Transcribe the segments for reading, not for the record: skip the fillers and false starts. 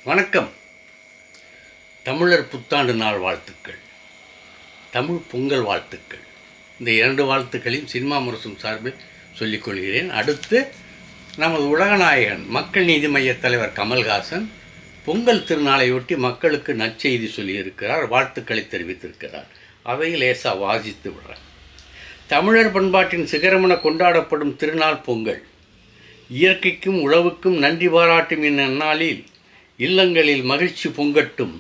வணக்கம். தமிழர் புத்தாண்டு நாள் வாழ்த்துக்கள், தமிழ் பொங்கல் வாழ்த்துக்கள். இந்த இரண்டு வாழ்த்துக்களையும் சினிமா முரசும் சார்பில் சொல்லிக்கொள்கிறேன். அடுத்து நமது உலகநாயகன் மக்கள் நீதி மைய தலைவர் கமல்ஹாசன் பொங்கல் திருநாளையொட்டி மக்களுக்கு நற்செய்தி சொல்லியிருக்கிறார், வாழ்த்துக்களை தெரிவித்திருக்கிறார். அதை லேசாக வாசித்து விடுறேன். தமிழர் பண்பாட்டின் சிகரமென கொண்டாடப்படும் திருநாள் பொங்கல். இயற்கைக்கும் உழவுக்கும் நன்றி பாராட்டும் இந்நாளில் இல்லங்களில் மகிழ்ச்சி பொங்கட்டும்,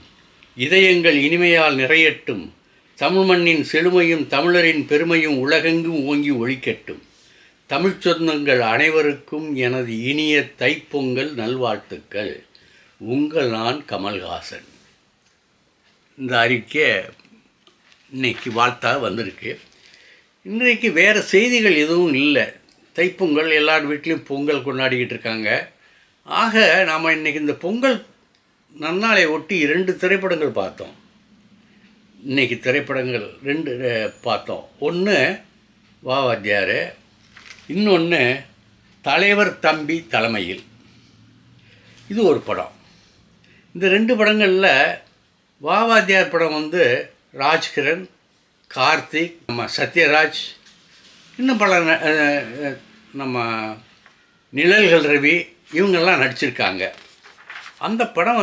இதயங்கள் இனிமையால் நிறையட்டும், தமிழ் மண்ணின் செழுமையும் தமிழரின் பெருமையும் உலகெங்கும் ஓங்கி ஒழிக்கட்டும். தமிழ்ச் சொந்தங்கள் அனைவருக்கும் எனது இனிய தைப்பொங்கல் நல்வாழ்த்துக்கள். உங்கள் நான் கமல்ஹாசன். இந்த அறிக்கை இன்னைக்கு வாழ்த்தாக வந்திருக்கு. இன்றைக்கு வேறு செய்திகள் எதுவும் இல்லை. தைப்பொங்கல் எல்லார் வீட்லேயும் பொங்கல் கொண்டாடிக்கிட்டு இருக்காங்க. ஆக நாம் இன்றைக்கி இந்த பொங்கல் நன்னாளை ஒட்டி 2 திரைப்படங்கள் பார்த்தோம். இன்றைக்கி திரைப்படங்கள் 2 பார்த்தோம். ஒன்று வாவாத்தியார், இன்னொன்று தலைவர் தம்பி தலைமையில். இது ஒரு படம். இந்த 2 படங்களில் வாவாத்தியார் படம் ராஜ்கிரண், கார்த்திக், நம்ம சத்யராஜ், இன்னும் பல நம்ம நிழல்கள் ரவி இவங்கெல்லாம் நடிச்சிருக்காங்க. அந்த படம்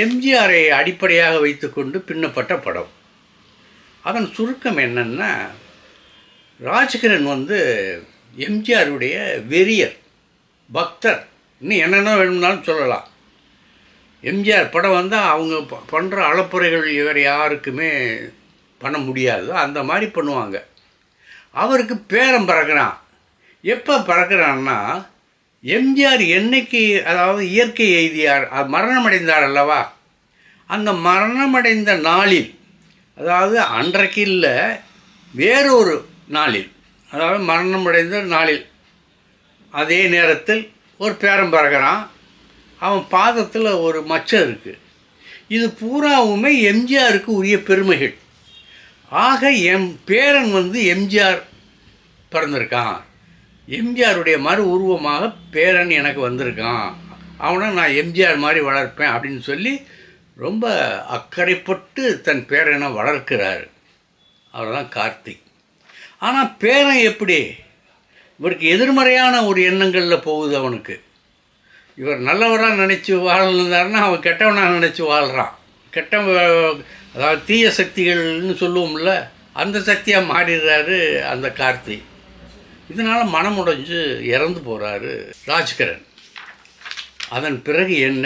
எம்ஜிஆரை அடிப்படையாக வைத்துக்கொண்டு பின்னப்பட்ட படம். அதன் சுருக்கம் என்னென்னா, ராஜ்கிரண் எம்ஜிஆருடைய வெறியர், பக்தர், இன்னும் என்னென்ன வேணும்னாலும் சொல்லலாம். எம்ஜிஆர் படம் அவங்க பண்ணுற அளப்புறைகள் இவர் யாருக்குமே பண்ண முடியாது, அந்த மாதிரி பண்ணுவாங்க. அவருக்கு பேரன் பிறக்கிறான். எப்போ பிறக்கிறான்னா, எம்ஜிஆர் என்னைக்கு இயற்கை எய்தியார், மரணமடைந்தார் அல்லவா, அந்த மரணமடைந்த நாளில், அன்றைக்கு இல்லை வேறொரு நாளில், மரணமடைந்த நாளில் அதே நேரத்தில் ஒரு பேரன் பிறக்கிறான். அவன் பாதத்தில் ஒரு மச்சம் இருக்குது. இது பூராவுமே எம்ஜிஆருக்கு உரிய பெருமைகள். ஆக என் பேரன் எம்ஜிஆர் பிறந்திருக்கான், எம்ஜிஆருடைய மறு உருவமாக பேரன் எனக்கு வந்திருக்கான், அவனை நான் எம்ஜிஆர் மாதிரி வளர்ப்பேன் அப்படின்னு சொல்லி ரொம்ப அக்கறைப்பட்டு தன் பேரனை வளர்க்கிறார். அவர் தான் கார்த்திக். ஆனால் பேரன் எப்படி, இவருக்கு எதிர்மறையான ஒரு எண்ணங்களில் போகுது. அவனுக்கு இவர் நல்லவராக நினச்சி வாழ்ந்தாருன்னா அவன் கெட்டவனாக நினச்சி வாழ்கிறான். தீய சக்திகள்னு சொல்லுவோம்ல, அந்த சக்தியாக மாறிடுறாரு அந்த கார்த்திக். இதனால் மனமுடைஞ்சு இறந்து போகிறாரு ராஜ்கிரண். அதன் பிறகு என்ன,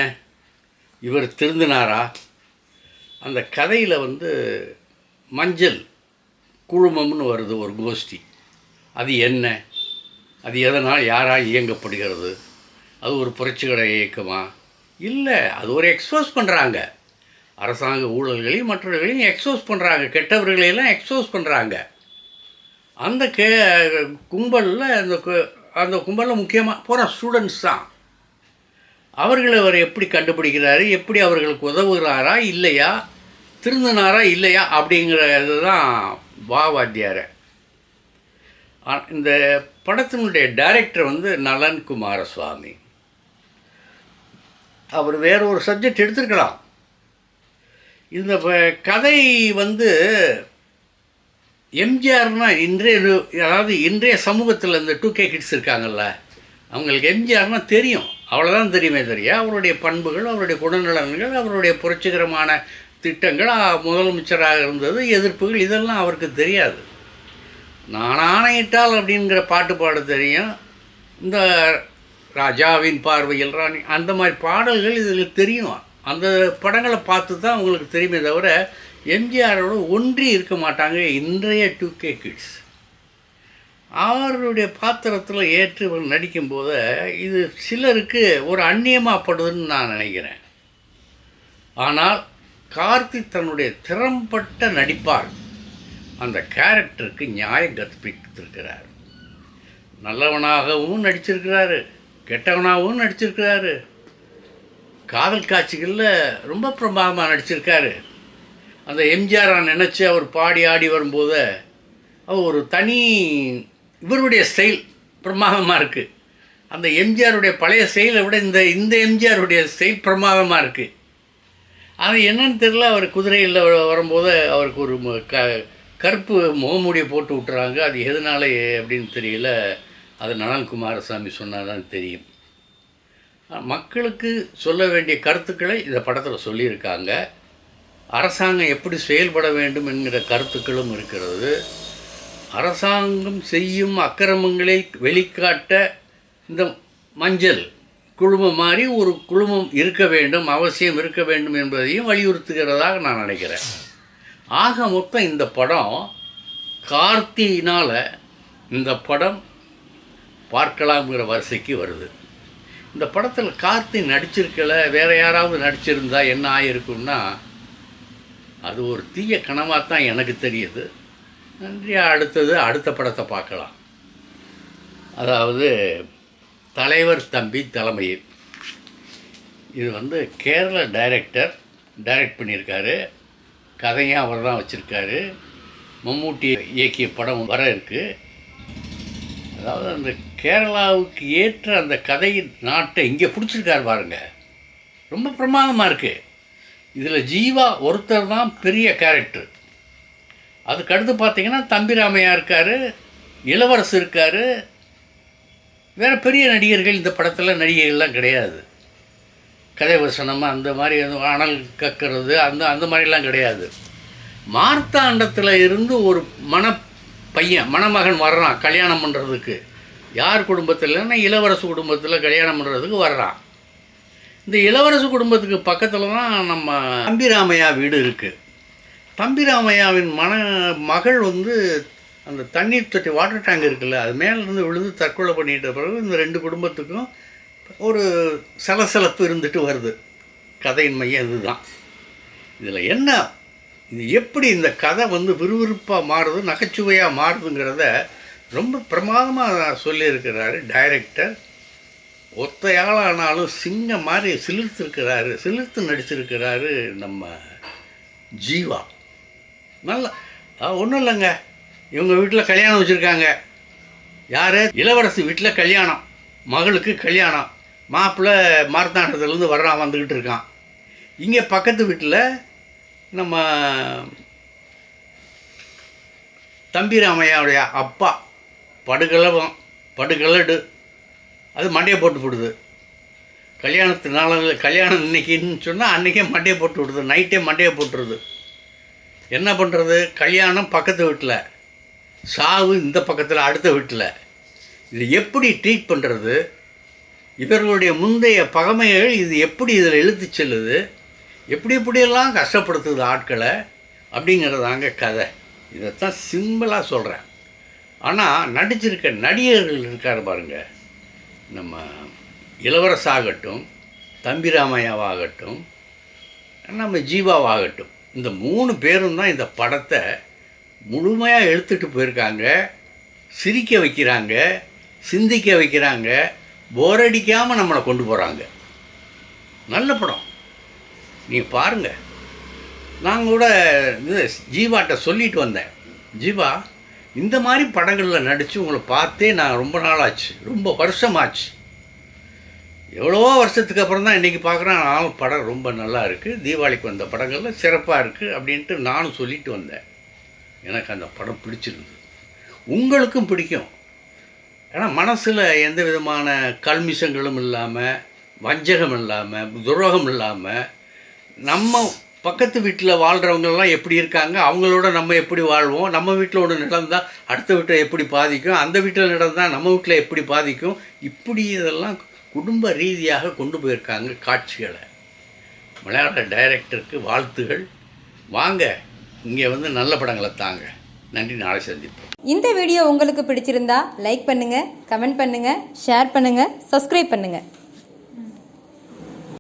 இவர் திருந்தினாரா? அந்த கதையில் மஞ்சள் குழுமம்னு வருது, ஒரு கோஷ்டி. அது என்ன, அது எதனால் யாரால் இயங்கப்படுகிறது? அது ஒரு புரட்சிகர இயக்கமா? இல்லை, அது ஒரு எக்ஸ்போஸ் பண்ணுறாங்க. அரசாங்க ஊழல்களையும் மற்றவர்களையும் எக்ஸ்போஸ் பண்ணுறாங்க, கெட்டவர்களையெல்லாம் எக்ஸ்போஸ் பண்ணுறாங்க. அந்த கும்பலில் அந்த கும்பலில் முக்கியமாக போகிற ஸ்டூடெண்ட்ஸ் தான். அவர்களை அவர் எப்படி கண்டுபிடிக்கிறாரு, எப்படி அவர்களுக்கு உதவுகிறாரா இல்லையா, திருந்தினாரா இல்லையா அப்படிங்கிறது தான் வாவாத்தியார். இந்த படத்தினுடைய டைரக்டர் நலன் குமாரசுவாமி. அவர் வேற ஒரு சப்ஜெக்ட் எடுத்திருக்கலாம். இந்த கதை எம்ஜிஆர்னால் இன்றைய சமூகத்தில் இந்த 2K கிட்ஸ் இருக்காங்கள்ல, அவங்களுக்கு எம்ஜிஆர்னால் தெரியும், அவ்வளோதான் தெரியுமே தெரியும். அவருடைய பண்புகள், அவருடைய குணநலன்கள், அவருடைய புரட்சிகரமான திட்டங்கள், முதலமைச்சராக இருந்தது, எதிர்ப்புகள், இதெல்லாம் அவருக்கு தெரியாது. நான் ஆணையிட்டால் அப்படிங்கிற பாட்டு பாட தெரியும். இந்த ராஜாவின் பார்வையில் ராணி, அந்த மாதிரி பாடல்கள் இதில் தெரியும். அந்த படங்களை பார்த்து தான் அவங்களுக்கு தெரியுமே தவிர எம்ஜிஆரோட ஒன்றி இருக்க மாட்டாங்க இன்றைய 2K கிட்ஸ். அவருடைய பாத்திரத்தில் ஏற்று நடிக்கும்போது இது சிலருக்கு ஒரு அந்நியமாகப்படுதுன்னு நான் நினைக்கிறேன். ஆனால் கார்த்திக் தன்னுடைய திறம்பட்ட நடிப்பார் அந்த கேரக்டருக்கு நியாயம் கற்பித்திருக்கிறார். நல்லவனாகவும் நடிச்சிருக்கிறாரு, கெட்டவனாகவும் நடிச்சிருக்கிறாரு, காதல் காட்சிகளில் ரொம்ப பிரமாதமாக நடிச்சிருக்காரு. அந்த எம்ஜிஆரை நினச்சி அவர் பாடி ஆடி வரும்போது அவர் ஒரு தனி இவருடைய ஸ்டைல் பிரமாதமாக இருக்குது. அந்த எம்ஜிஆருடைய பழைய ஸ்டைலை விட இந்த எம்ஜிஆருடைய ஸ்டைல் பிரமாதமாக இருக்குது. அது என்னன்னு தெரியல, அவர் குதிரையில் வரும்போது அவருக்கு ஒரு கருப்பு முகமூடியை போட்டு விட்டுறாங்க. அது எதனால அப்படின்னு தெரியல. அது நளன் குமாரசாமி சொன்னால் தான் தெரியும். மக்களுக்கு சொல்ல வேண்டிய கருத்துக்களை இந்த படத்தில் சொல்லியிருக்காங்க. அரசாங்கம் எப்படி செயல்பட வேண்டும் என்கிற கருத்துக்களும் இருக்கிறது. அரசாங்கம் செய்யும் அக்கிரமங்களை வெளிக்காட்ட இந்த மஞ்சள் குழுமம் மாதிரி ஒரு குழுமம் இருக்க வேண்டும், அவசியம் இருக்க வேண்டும் என்பதையும் வலியுறுத்துகிறதாக நான் நினைக்கிறேன். ஆக மொத்தம் இந்த படம் கார்த்தியினால் இந்த படம் பார்க்கலாம்ங்கிற வரிசைக்கு வருது. இந்த படத்தில் கார்த்தி நடிச்சிருக்கல, வேறு யாராவது நடிச்சிருந்தா என்ன ஆகிருக்குன்னா அது ஒரு தீய கனவாக தான் எனக்கு தெரியுது. நன்றியா, அடுத்த படத்தை பார்க்கலாம். அதாவது தலைவர் தம்பி தலைமையில். இது கேரள டைரக்ட் பண்ணியிருக்காரு. கதையும் அவர் தான் வச்சுருக்காரு. மம்மூட்டி இயக்கிய படம் வர இருக்குது. அதாவது அந்த கேரளாவுக்கு ஏற்ற அந்த கதையின் நாட்டை இங்கே பிடிச்சிருக்காரு பாருங்க. ரொம்ப பிரமாதமாக இருக்குது. இதில் ஜீவா ஒருத்தர் தான் பெரிய கேரக்டர். அதுக்கடுத்து பார்த்திங்கன்னா தம்பிராமையா இருக்கார், இளவரசு இருக்கார். வேறு பெரிய நடிகர்கள் இந்த படத்தில் நடிகைகள்லாம் கிடையாது. கதை வசனமாக அந்த மாதிரி அனல் கக்கிறது அந்த மாதிரிலாம் கிடையாது. மார்த்தாண்டத்தில் இருந்து ஒரு மணமகன் வர்றான் கல்யாணம் பண்ணுறதுக்கு. யார் குடும்பத்தில்னா இளவரசு குடும்பத்தில் கல்யாணம் பண்ணுறதுக்கு வர்றான். இந்த இளவரசு குடும்பத்துக்கு பக்கத்தில் தான் நம்ம தம்பிராமையா வீடு இருக்குது. தம்பிராமையாவின் மகள் அந்த தண்ணீர் தொட்டி வாட்டர் டேங்க் இருக்குல்ல, அது மேலேருந்து விழுந்து தற்கொலை பண்ணிட்ட பிறகு இந்த ரெண்டு குடும்பத்துக்கும் ஒரு சலசலப்பு இருந்துட்டு வருது. கதையின் மையம் இதுதான். இதில் என்ன, இது எப்படி இந்த கதை விறுவிறுப்பாக மாறுது, நகைச்சுவையாக மாறுதுங்கிறத ரொம்ப பிரமாதமாக சொல்லியிருக்கிறாரு டைரக்டர். ஒத்தையாளானாலும் சிங்கம் மாதிரி சிலிர்த்து நடிச்சிருக்கிறாரு நம்ம ஜீவா. நல்லா ஒன்றும் இல்லைங்க, இவங்க வீட்டில் கல்யாணம் வச்சுருக்காங்க. யார்? இளவரசி வீட்டில் கல்யாணம், மகளுக்கு கல்யாணம். மாப்பிள்ளை மார்த்தாண்டத்துலேருந்து வந்துக்கிட்டு இருக்கான். இங்கே பக்கத்து வீட்டில் நம்ம தம்பிராமையாவுடைய அப்பா படுகலடு அது மண்டையை போட்டு விடுது. கல்யாணம் இன்னைக்குன்னு சொன்னால் அன்றைக்கே மண்டையை போட்டு விடுது, நைட்டே மண்டையை போட்டுருது. என்ன பண்ணுறது? கல்யாணம் பக்கத்து வீட்டில், சாவு இந்த பக்கத்தில் அடுத்த வீட்டில். இது எப்படி ட்ரீட் பண்ணுறது? இவர்களுடைய முந்தைய பகைமைகள் இது எப்படி இதில் இழுத்து செல்லுது, எப்படியெல்லாம் கஷ்டப்படுத்துது ஆட்களை அப்படிங்கிறதாங்க கதை. இதைத்தான் சிம்பிளாக சொல்கிறேன். ஆனால் நடிச்சிருக்க நடிகர்கள் இருக்கார் பாருங்கள், நம்ம இளவரசாகட்டும், தம்பிராமையாவாகட்டும், நம்ம ஜீவாவாகட்டும், இந்த 3 பேரும் தான் இந்த படத்தை முழுமையாக எடுத்துகிட்டு போயிருக்காங்க. சிரிக்க வைக்கிறாங்க, சிந்திக்க வைக்கிறாங்க, போரடிக்காமல் நம்மளை கொண்டு போகிறாங்க. நல்ல படம், நீங்கள் பாருங்கள். நான் கூட ஜீவாட்ட சொல்லிட்டு வந்தேன், ஜீவா இந்த மாதிரி படங்களில் நடித்து உங்களை பார்த்தே நான் ரொம்ப நாளாச்சு, ரொம்ப வருஷமாச்சு. எவ்வளோ வருஷத்துக்கு அப்புறம் தான் இன்றைக்கி பார்க்குறேன். நானும் படம் ரொம்ப நல்லா இருக்குது, தீபாவளிக்கு வந்த படங்களில் சிறப்பாக இருக்குது அப்படின்ட்டு நானும் சொல்லிட்டு வந்தேன். எனக்கு அந்த படம் பிடிச்சிருந்தது, உங்களுக்கும் பிடிக்கும். ஏன்னா மனசில் எந்த விதமான கல்மிஷங்களும் இல்லாமல், வஞ்சகம் இல்லாமல், துரோகம் இல்லாமல், நம்ம பக்கத்து வீட்டில் வாழ்கிறவங்கெல்லாம் எப்படி இருக்காங்க, அவங்களோட நம்ம எப்படி வாழ்வோம், நம்ம வீட்டில் ஒன்று நடந்தால் அடுத்த வீட்டில் எப்படி பாதிக்கும், அந்த வீட்டில் நடந்தால் நம்ம வீட்டில் எப்படி பாதிக்கும், இப்படி இதெல்லாம் குடும்ப ரீதியாக கொண்டு போயிருக்காங்க காட்சிகளை. மலையாள டைரக்டருக்கு வாழ்த்துகள். வாங்க இங்கே நல்ல படங்களை தாங்க. நன்றி, நாளை சந்திப்போம். இந்த வீடியோ உங்களுக்கு பிடிச்சிருந்தா லைக் பண்ணுங்கள், கமெண்ட் பண்ணுங்கள், ஷேர் பண்ணுங்கள், சப்ஸ்கிரைப் பண்ணுங்கள்.